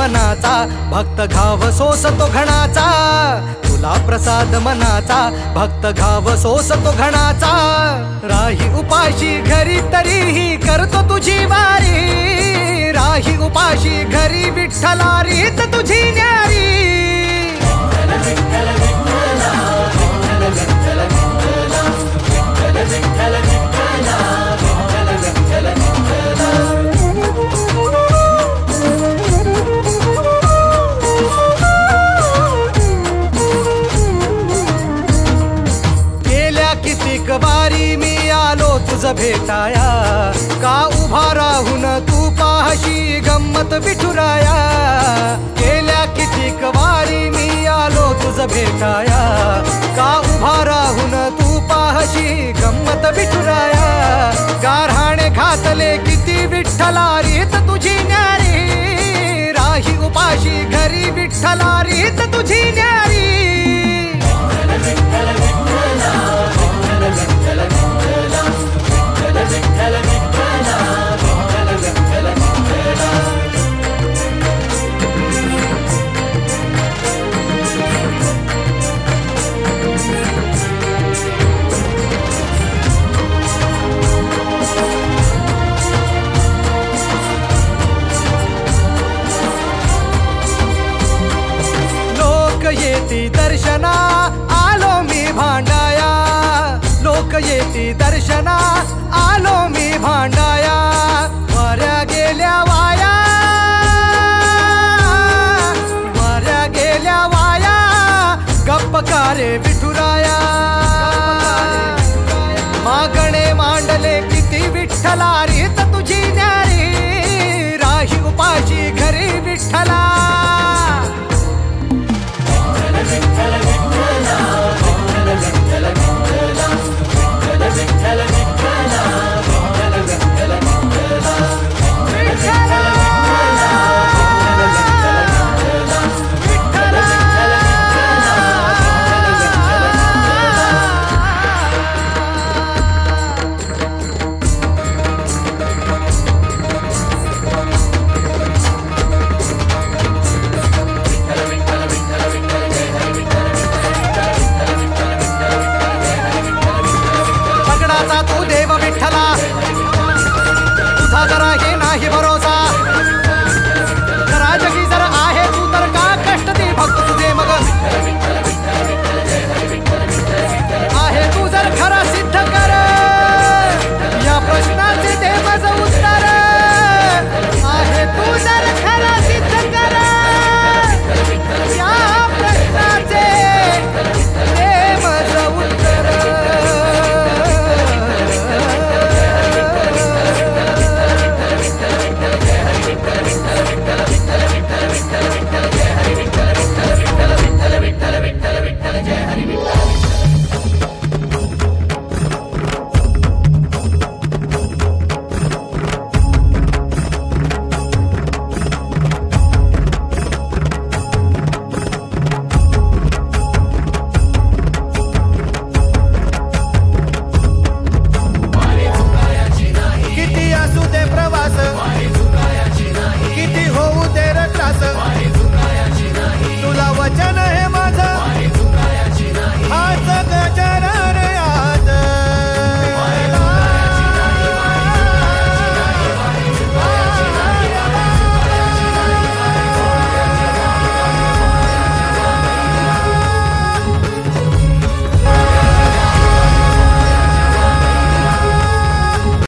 मनाचा, भक्त घाव सोसतो घणाचा. तुला प्रसाद मनाचा, भक्त घाव सोसतो घणाचा. राही उपाशी घरी तरीही करतो तुझी वारी. राही उपाशी घरी विठ्ठला रीत तुझी न्यारी. गेल्या कितीक वारी मी आलो तुझ भेटाया. का उभा राहून तू पाहशी गंमत विठुराया. गेल्या कितीक वारी मी आलो तुझ भेटाया. का उभा राहून तू पाहशी गंमत विठुराया. गारहाणे घातले किती विठ्ठला रीत तुझी न्यारी. राही उपाशी घरी विठ्ठला रीत तुझी न्यारी. येती दर्शना आलो मी भांडाया. लोक येती दर्शना आलो मी भांडाया. वाऱ्या गेल्या वाया, वाऱ्या गेल्या वाया. गप्प का रे विठुरा